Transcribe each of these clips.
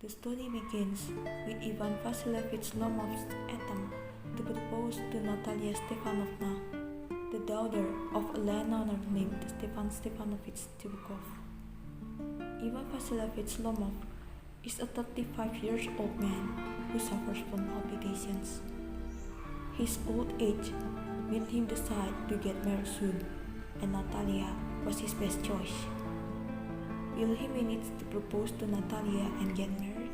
The story begins with Ivan Vasilievich Lomov's attempt to propose to Natalia Stepanovna, the daughter of a landowner named Stepan Stepanovich Chubukov. Ivan Vasilievich Lomov is a 35-year-old man who suffers from palpitations. His old age made him decide to get married soon, and Natalia was his best choice. Will he manage to propose to Natalia and get married?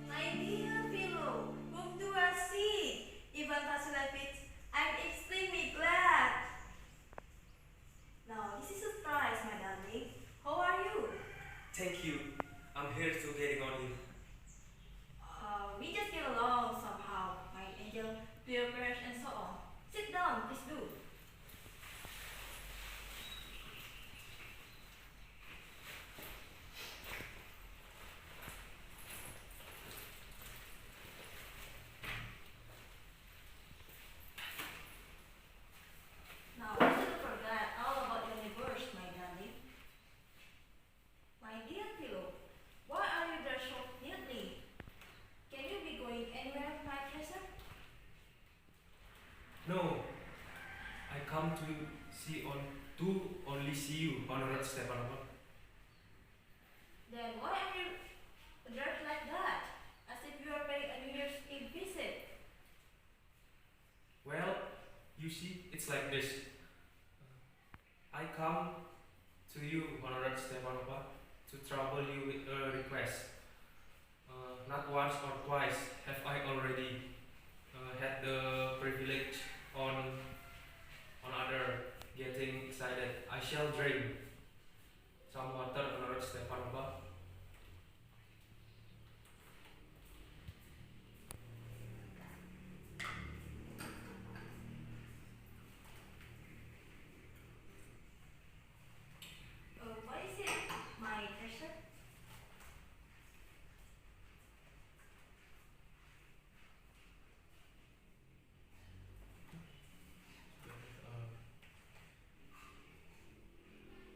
My dear fellow, whom do I see? Ivan Vasilievich, I'm extremely glad. Now, this is a surprise, my darling. How are you? Thank you. I'm here to getting on you. We just get along somehow, my angel, dear prayers, and so on. Sit down, please do. Now, I should forget all about your neighbors, my darling. My dear fellow, why are you there so neatly? Can you be going anywhere, my treasure? No, I come to only see you, Honored Stepanova. Then why are you dressed like that? As if you are paying a New Year's Eve visit. Well, you see, it's like this. I come to you, Honored Stepanova, to trouble you with a request. Not once or twice have I already had the privilege on other getting excited. I shall drink some water, Honored Stepanova. What is it, my treasure?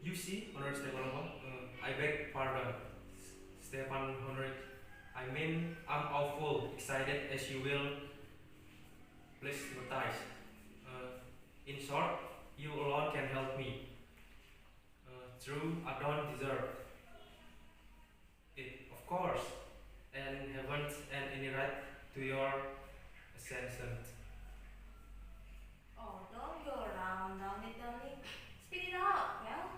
You see, Honored Stepanova, I beg pardon, Stepan Honored. I mean, I'm awful excited as you will please notice. In short, you alone can help me. True, I don't deserve it, of course, and haven't any right to your ascension. Oh, don't go around, darling. Spit it out, well.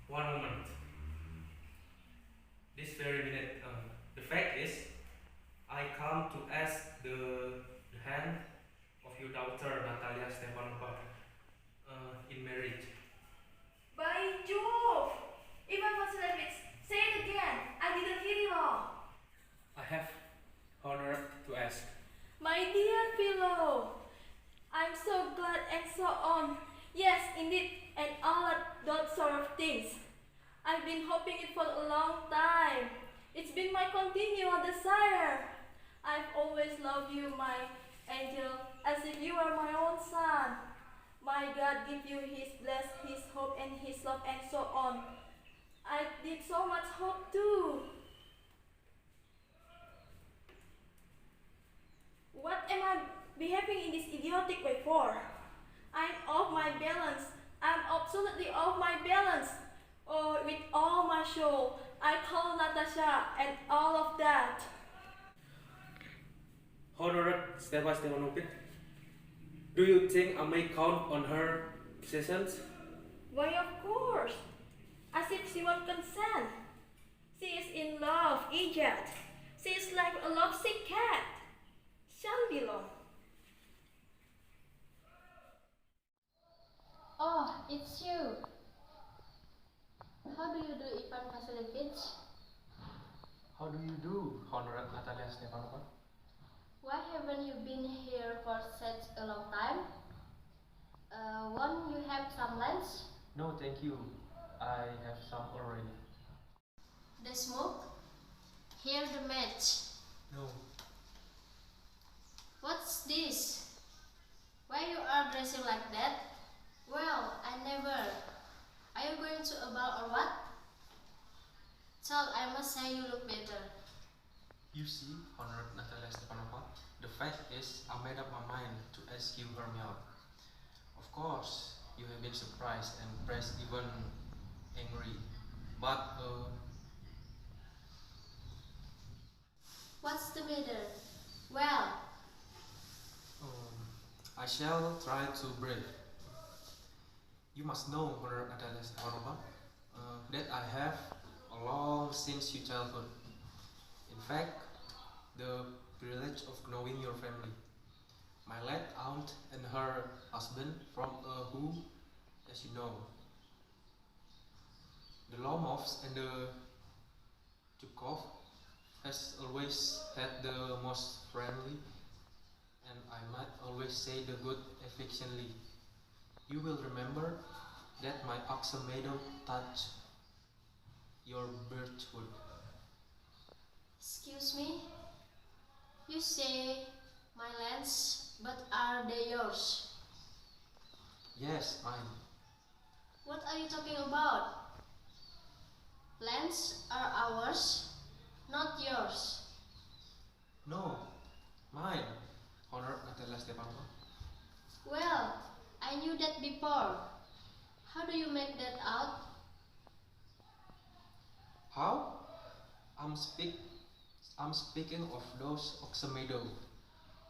One moment. This very minute. The fact is, I come to ask the hand of your daughter Natalia Stepanova in marriage. By Jove! Ivan Vasilievich, say it again. I didn't hear you all. I have honor to ask. My dear fellow, I'm so glad and so on. Yes, indeed, and all of those sort of things. I've been hoping it for a long time. It's been my continual desire. I've always loved you, my angel, as if you were my own son. My God give you His bless, His hope, and His love, and so on. I did so much hope too. What am I behaving in this idiotic way for? I'm off my balance. I'm absolutely off my balance. Oh, with all my soul, I told Natasha and all of that. Honored Stepan Stepanovich, do you think I may count on her sessions? Why, of course. As if she won't consent. She is in love, idiot. She is like a lovesick cat. Shall belong. Oh, it's you. How do you do, Ivan Vasilievich? How do you do, Honored Natalia Stepanova? Why haven't you been here for such a long time? Won't you have some lunch? No, thank you. I have some already. The smoke? Here the match. No. What's this? Why you are dressing like that? Well, I never. Are you going to a ball or what? say you look better. You see, Honored Natalia Stepanova, the fact is I made up my mind to ask you hear me out. Of course, you have been surprised and perhaps even angry. But What's the matter? Well, um, I shall try to brave. You must know, Honored Natalia Stepanova, that I have a long since your childhood. In fact, the privilege of knowing your family. My late aunt and her husband from who, as you know, the Lomovs and the Chukov has always had the most friendly, and I might always say the good affectionately. You will remember that my oxamedo touched your birchwood. excuse me. You say my lands, but are they yours? Yes, mine. What are you talking about? Lands are ours, not yours. No, mine, Honored Natalia Stepanova. Well, I knew that before. How do you make that out? How? I'm speak. I'm speaking of those oxamedo,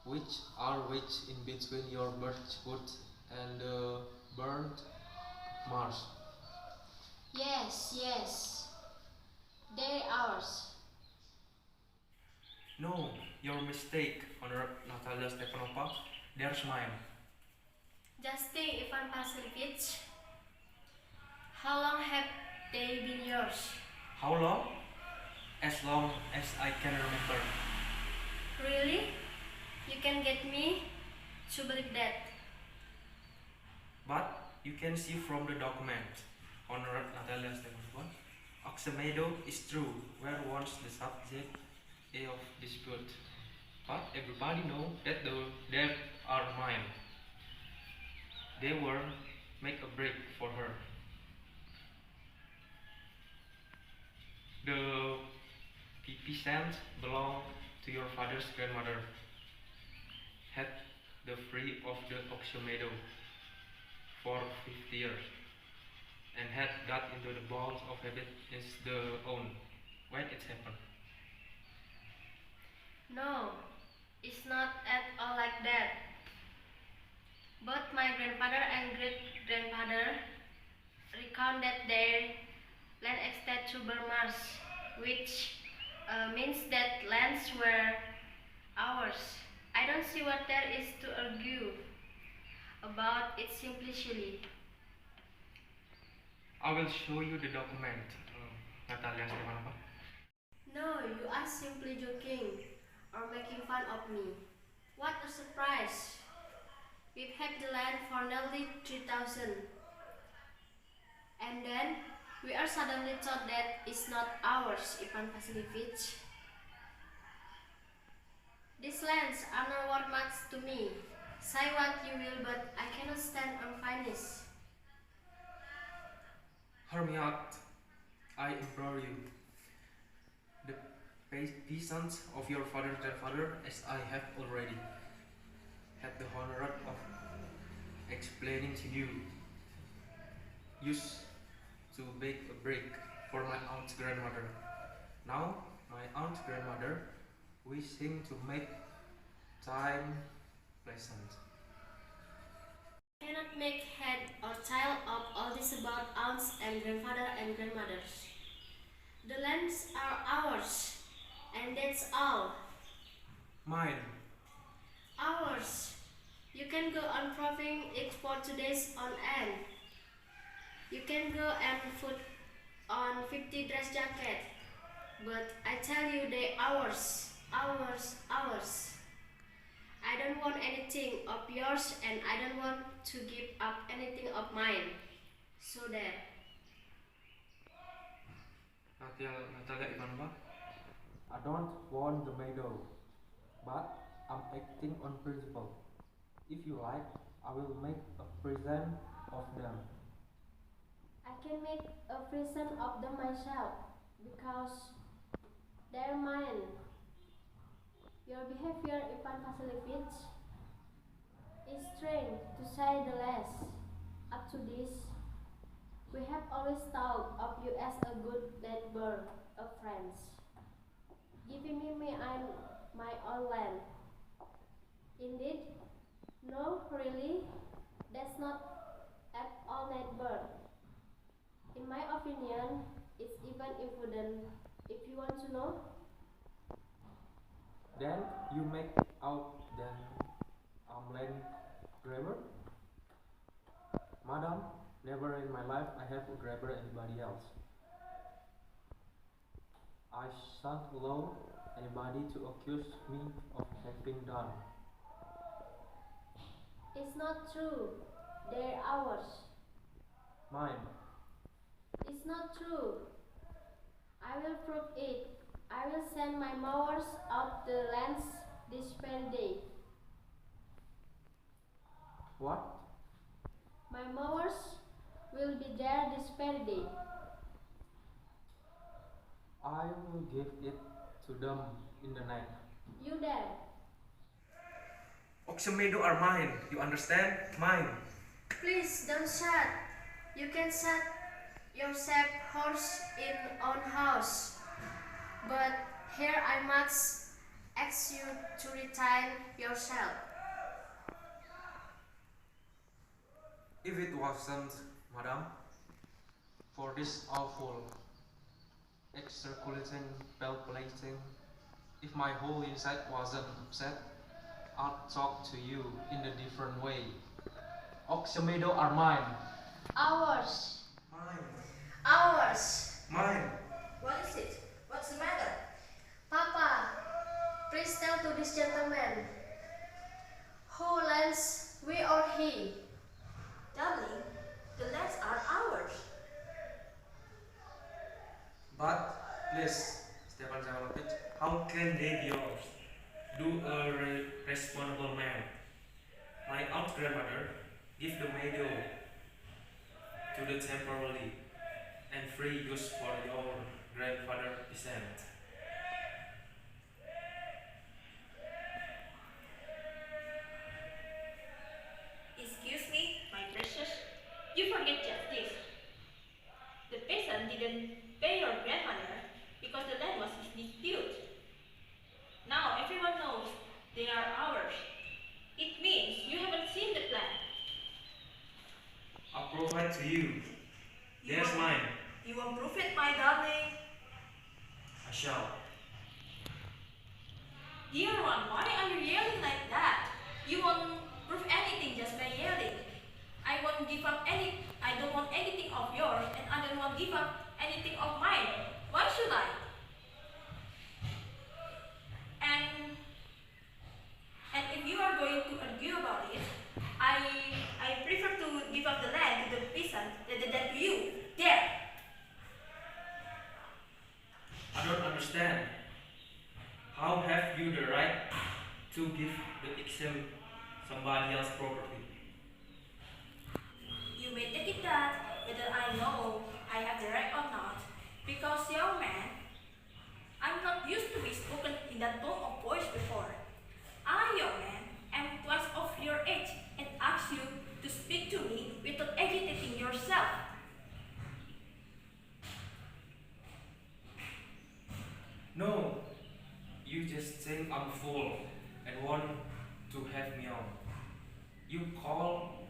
which are wedged in between your birchwood and the burnt marsh. Yes, yes. They're ours. No, your mistake, Honored Natalia Stepanova. There's mine. Just think, Ivan Vasilievich. How long have they been yours? How long? As long as I can remember. Really? You can get me to believe that. But you can see from the document, Honored Natalia Stepanova, Oxamedo is true, where once the subject of dispute. But everybody know that they are mine. They were make a break for her. The peasants belong to your father's grandmother. Had the free of the Oxamedo for 50 years and had got into the bonds of habit is the own when it happened. No, it's not at all like that. Both my grandfather and great grandfather recount that their land extended to Burmars, which means that lands were ours. I don't see what there is to argue about it simplicity. I will show you the document, Natalia Stepanova. No, you are simply joking or making fun of me. What a surprise! We've had the land for nearly 3,000. And then we are suddenly told that it's not ours, Ivan Vasilievich. These lands are not worth much to me. Say what you will, but I cannot stand unfinished. Hear me out, I implore you. The peasants of your father's grandfather, as I have already had the honor of explaining to you, used to bake a break for my aunt's grandmother. Now, my aunt's grandmother wishing to make time pleasant. I cannot make head or tail of all this about aunts and grandfather and grandmothers. The lands are ours, and that's all. Mine. Ours. You can go on proving it for 2 days on end. You can go and put on 50 dress jacket. But I tell you they ours, ours, ours. I don't want anything of yours and I don't want to give up anything of mine. So that. Natalia Ivanova, I don't want the medal, but I'm acting on principle. If you like, I will make a present of them. I can make a present of them myself because They're mine. Your behavior, Ivan Vasilevich, is strange to say the least. Up to this, we have always thought of you as a good neighbor, a friend. Giving me my own land. Indeed, no, really, that's not at all neighbor. In my opinion, it's even impudent. If you want to know, Then you make out that I'm land grabber? Madam, never in my life I have grabber anybody else. I shan't allow anybody to accuse me of having done. it's not true. They're ours. Mine. It's not true. I will prove it. I will send my mowers out the lands this very day. What? My mowers will be there this very day. I will give it to them in the night. You there? Oxen meadow are mine, you understand? Mine. Please don't shout. You can set yourself horse in own house. But here I must ask you to retain yourself. If it wasn't, madam, for this awful excruciating palpitating, if my whole inside wasn't upset, I'd talk to you in a different way. Oxymeadow are mine. Ours. Mine. Ours. Mine. What is it? What's the matter? Papa, please tell to this gentleman. Who lends, we or he? Darling, the lands are ours. But, please, Stefan Savanovich, how can they be yours? Do a responsible man. My aunt grandmother give the meadow to the temporarily and free use for your grandfather descent. Excuse me, my precious. You forget just this. The peasant didn't pay your grandmother because the land was his dispute. Now everyone knows they are ours. It means you haven't seen the plan. I'll provide to you. There's mine. You won't prove it, my darling. I shall. Dear one, why are you yelling like that? You won't prove anything just by yelling. I won't give up I don't want anything of yours, and I don't want to give up anything of mine. Why should I? And if you are going to argue about it, I prefer to give up the land to the peasant than to you. There. I don't understand. How have you the right to give the exam somebody else's property? You may take it that whether I know I have the right or not, because young man, I'm not used to be spoken in that tone of voice before. I, young man, am twice of your age and ask you to speak to me without agitating yourself. No, you just think I'm full and want to have me on. You call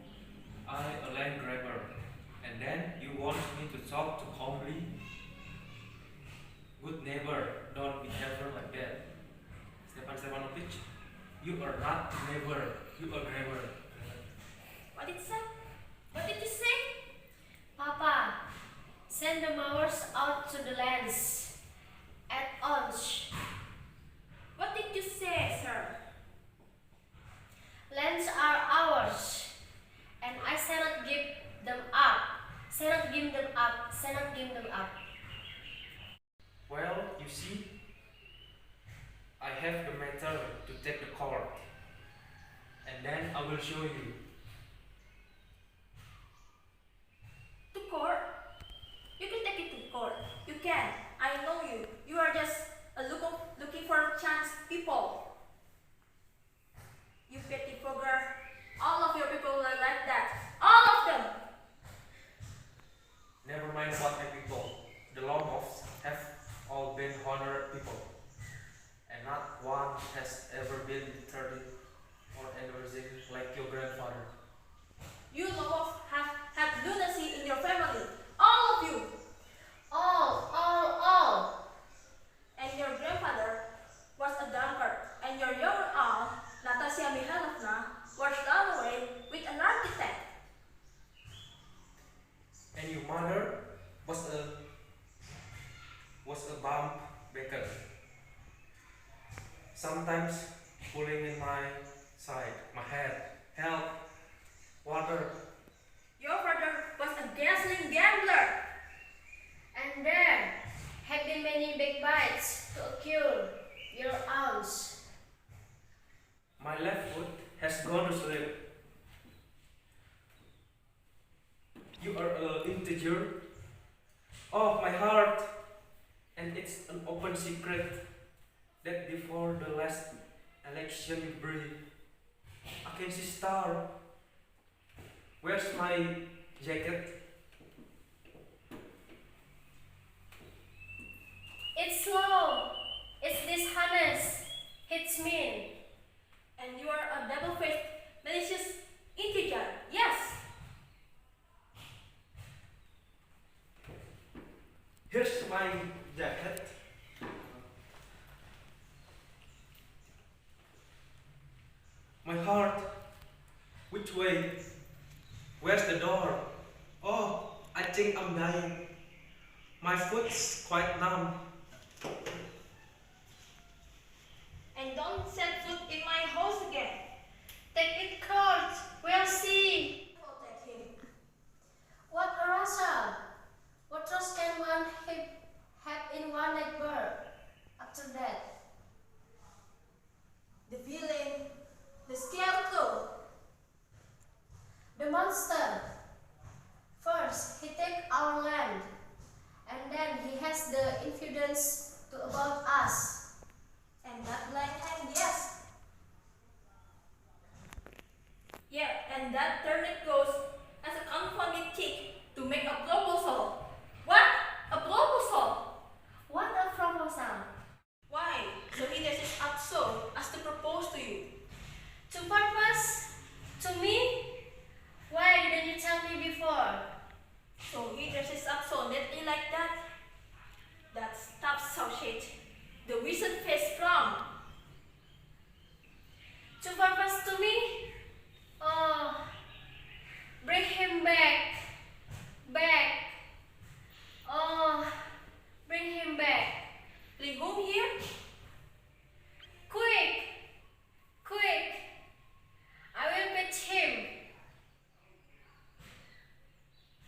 I a land grabber, and then you want me to talk to calmly. Good neighbor, don't behave like that. Stefan Stefanovich, you are not neighbor, you are grabber. What did you say? What did you say? Papa, send the mowers out to the lands at once. What did you say, sir? Lands are ours, and I cannot give them up. Cannot give them up. Cannot give them up. Well, you see, I have the matter to take the court, and then I will show you. To court? You can take it to court. You can. I know you. You are just a look bump beckon. Sometimes pulling in my side, my head. Help! Water! Your brother was a gasoline gambler. And there have been many backbites to occur your arms. My left foot has gone to sleep. You are an integer. Oh, my heart! And it's an open secret that before the last election you breathe. I can see star. Where's my jacket? It's slow. It's dishonest. It's mean. And you are a double-faced, malicious integer. Yes. Here's my jacket. My heart. Which way? Where's the door? Oh, I think I'm dying. My foot's quite numb. And don't set foot in my house again. Take it court. We'll see. Protect him. What a rustle. What trust can one have in one neighbor after that? The villain, the scarecrow. The monster. First, he take our land, and then he has the impudence to about us. And that black hand, yes. Yeah, and that turnip goes as a confounded tick to make a proposal. What? A proposal? What a proposal! Why? So he dresses up so as to propose to you. To purpose? To me? Why didn't you tell me before? So he dresses up so neatly like that. That stuff so shit. The wizard face from. To purpose to me? Oh, bring him back. Back. Oh, bring him back. Bring whom here? Quick! Quick! I will fetch him.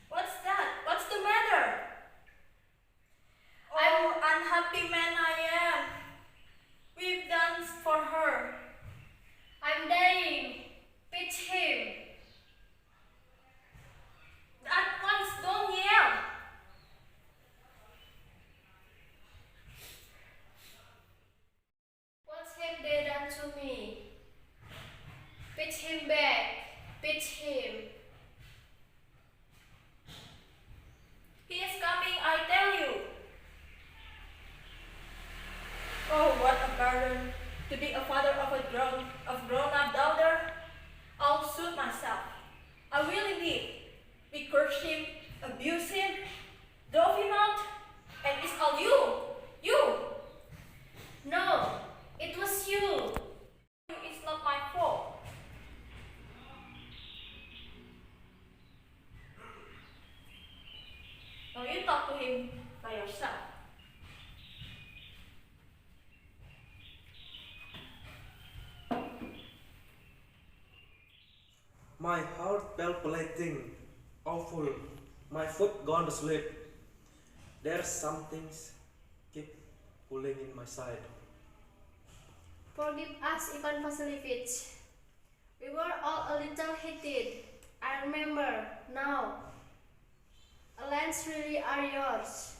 What's that? What's the matter? Oh, unhappy man I am. We've danced for her. I'm dying. Fetch him. At once, don't yell. What have they done to me? Fetch him back. Fetch him. He is coming, I tell you. Oh, what a burden to be a father of a grown-up daughter. I'll suit myself. I will indeed. We curse him, abuse him, drove him out, and it's all you. You. No, it was you. It's not my fault. Now you talk to him by yourself. My heart palpitating, awful. My foot gone to sleep. There's something keep pulling in my side. Forgive us, Ivan Vasilevich. We were all a little heated. I remember now. Lands really are yours.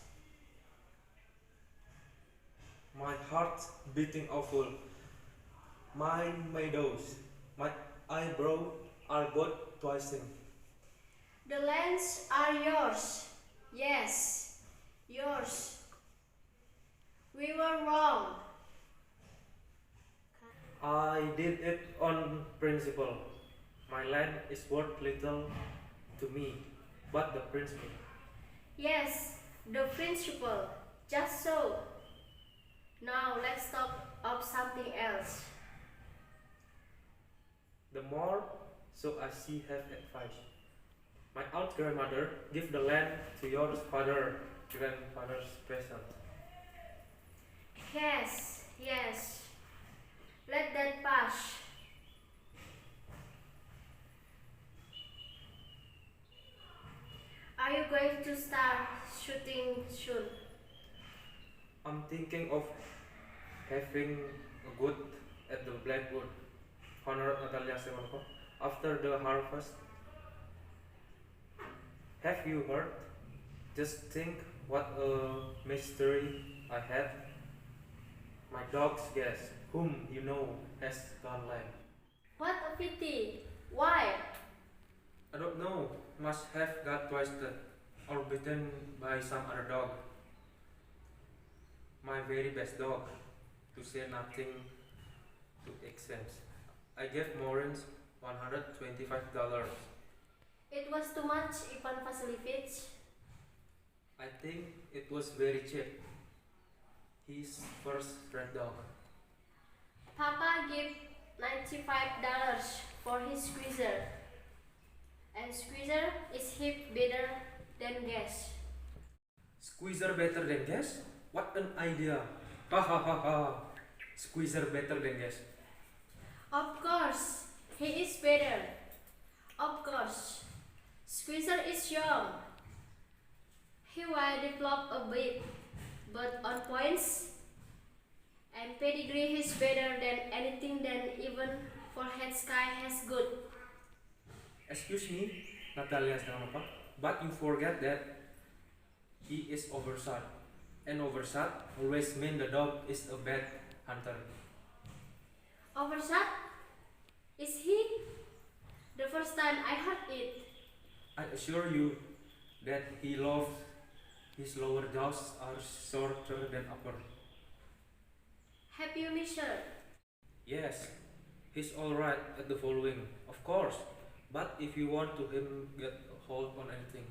My heart beating awful. My meadows, my eyebrow are both twisting. The lands are yours. Yes, yours. We were wrong. I did it on principle. My land is worth little to me, but the principle. Yes, the principle. Just so. Now let's talk of something else. The more, so I see have advice. My old grandmother give the land to your grandfather's present. Yes, yes. Let that pass. Are you going to start shooting soon? I'm thinking of having a good at the Blackwood, Honored Natalia Stepanova, after the harvest. Have you heard? Just think what a mystery I had. My dog's guest, whom you know has gone lame. What a pity. Why? I don't know, must have got twisted or bitten by some other dog. My very best dog, to say nothing to expense. I gave Morins $125. It was too much, Ivan Vasilievich. I think it was very cheap. His first red dog. Papa gave $95 for his squeezer. And squeezer is heap better than gas. Squeezer better than gas? What an idea! Ha ha ha ha! Squeezer better than gas. Of course, he is better. Of course, squeezer is young. He will develop a bit, but on points and pedigree is better than anything than even forehead sky has good. Excuse me, Natalia Stepanova, but you forget that he is overshot. And overshot always mean the dog is a bad hunter. Overshot? Is he? The first time I heard it. I assure you that he loves his lower jaws are shorter than upper. Have you measured? Yes, he's alright at the following, of course. But if you want to him get a hold on anything.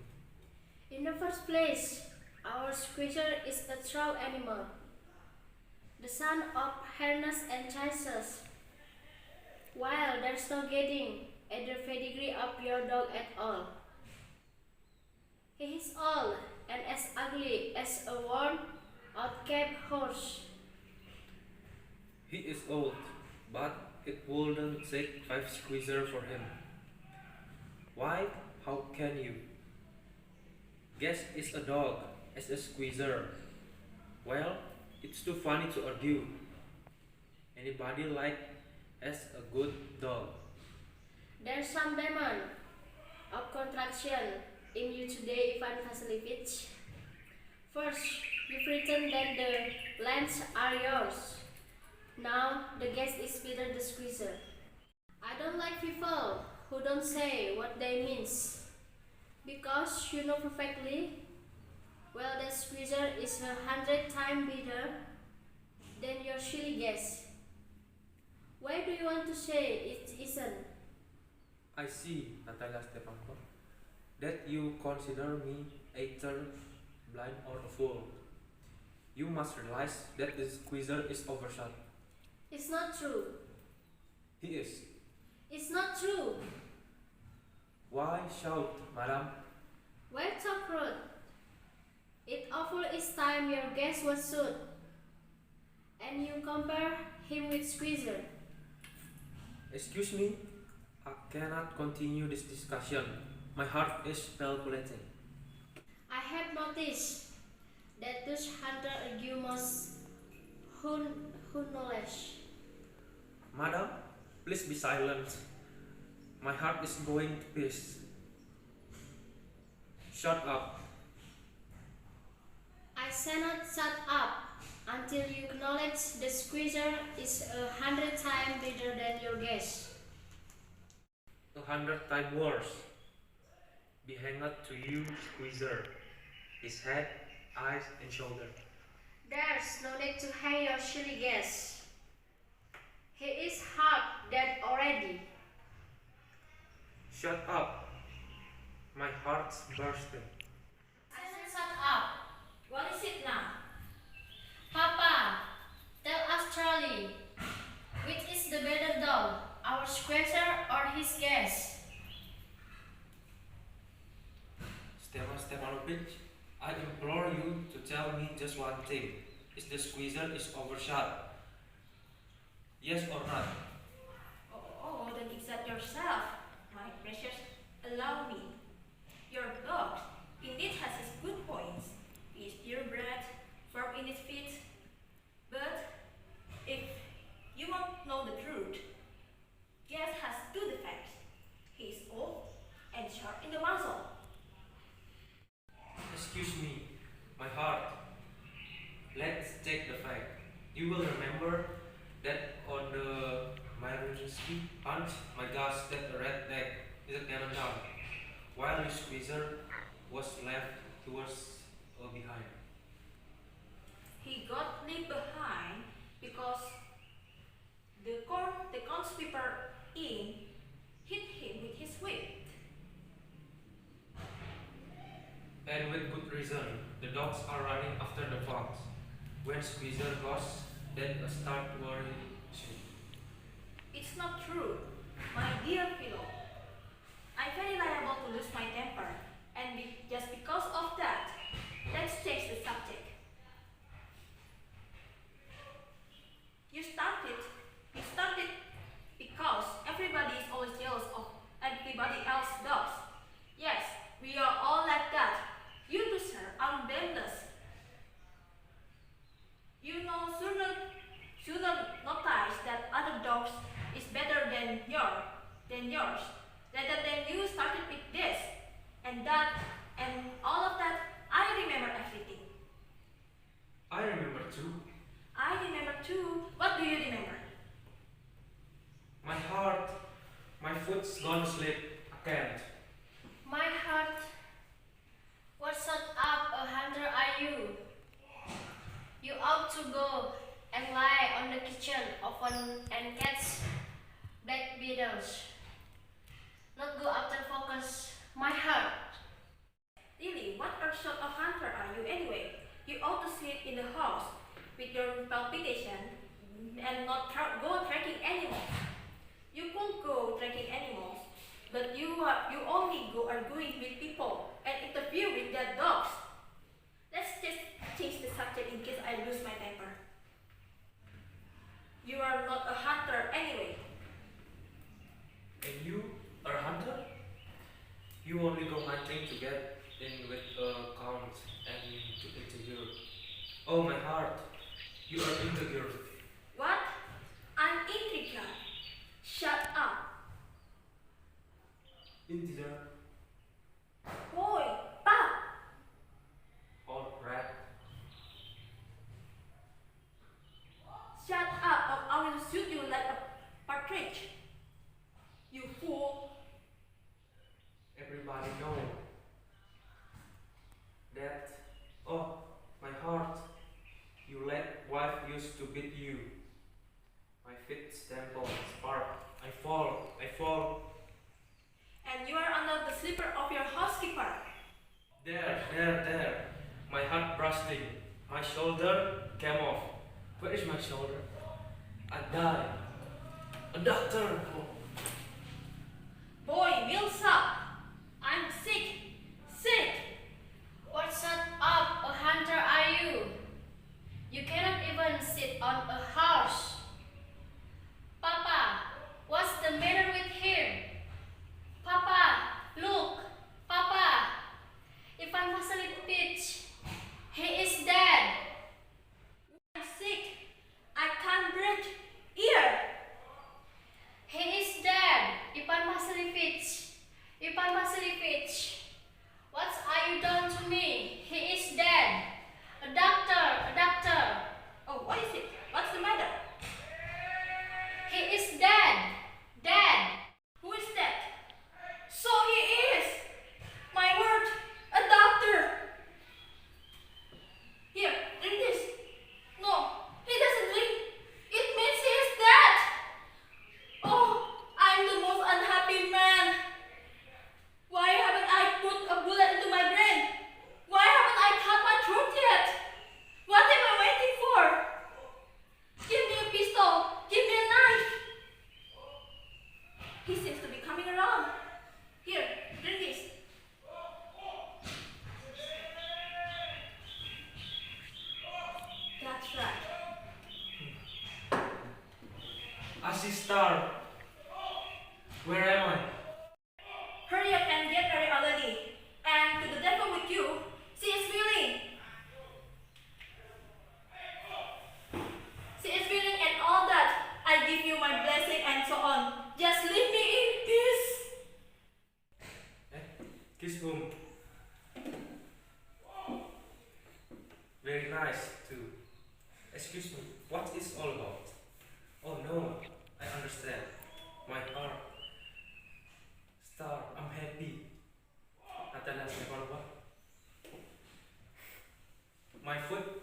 In the first place, our squeezer is a true animal, the son of harness and chances. While there's no getting at the pedigree of your dog at all. He is old and as ugly as a worn-out cab horse. He is old, but it wouldn't take 5 squeezer for him. Why? How can you? Guess it's a dog as a squeezer. Well, it's too funny to argue. Anybody like as a good dog? There's some demon of contraction in you today, Ivan Vasilievich. First, you've written that the lands are yours. Now, the guest is Peter the Squeezer. I don't like people who don't say what they means. Because you know perfectly well that squeezer is 100 times better than your silly guess. Why do you want to say it isn't? I see, Natalia Stepanova, that you consider me either blind or a fool. You must realize that the squeezer is overshot. It's not true. He is. It's not true. Why shout, madam? Why talk rude? It awful is time your guess was suit. And you compare him with Squeezer. Excuse me, I cannot continue this discussion. My heart is palpitating. I have noticed that those hunter argue most who knowledge. Madam, please be silent. My heart is going to pieces. Shut up. I shall not shut up until you acknowledge the squeezer is 100 times better than your guess. 100 times worse. Be hanged to you, squeezer. His head, eyes, and shoulder. There's no need to hang your silly guess. He is half dead already. Shut up. My heart's bursting. I said shut up. What is it now? Papa, tell us Charlie, which is the better dog, our squeezer or his guest? Stepanovich, I implore you to tell me just one thing. is the squeezer is overshot. Yes or not? Oh, then exert yourself, my precious. Allow me. Your dog indeed has its good points. He is purebred, firm in its feet. But if you want to know the truth, Gas has two defects. He is old and short in the muzzle. Excuse me, my heart. Let's take the fact. You will remember that on the Margaratna hunt, my gas that the red neck is a cannon down, while your squeezer was left towards behind. He got left behind because the constable in hit him with his whip. And with good reason, the dogs are running after the fox. When squeezer goes, then start worrying. It's not true, my dear fellow. I'm very liable to lose my temper, and just because of that, let's change the subject. You started because everybody is always jealous of everybody else's dogs. Yes, we are all like that. You too, sir, are blameless. You know, sooner notice that other dogs is better than yours. Rather than you started with this and that and all of that, I remember everything. I remember too. I remember too. What do you remember? My heart, my foot's gonna slip. I can't. My heart, what sort of a hunter are you? You ought to go and lie on the kitchen oven and catch black beetles. Not go after focus. My heart. Really, what sort of hunter are you anyway? You ought to sit in the house with your palpitation and not go tracking animals. You could go tracking animals, but you only go arguing with people and interview with their dogs. Let's just change the subject in case I lose my temper. You are not a hunter anyway. And you are a hunter? You only go hunting to get in with a count and to integer. Oh, my heart, you are integer. What? I'm integer. Shut up. Integer. Boy, pop. All right. Shut up or I will shoot you like a partridge. You fool. Everybody know that. Oh, my heart, you let wife used to beat you. My feet stumble, spark. I fall. And you are under the slipper of your housekeeper. There. My heart bursting. My shoulder came off. Where is my shoulder? I died. A doctor. Oh. Boy, wheels up. I'm sick. What sort of a hunter are you? You cannot even sit on a horse. Papa, what's the matter with him? Papa, look. Papa, Ivan Vasilievich, he is dead. I'm sick. I can't breathe. Here. He is dead, Ivan Vasilievich. Ivan That's right. I see star. Where am I? Hurry up and get ready already. And to the devil with you. She is willing. She is willing and all that. I give you my blessing and so on. Just leave me in peace. Kiss whom? Very nice too. Excuse me, what is all about? Oh no, I understand. My heart. Star, I'm happy. Natalia Stepanova. My foot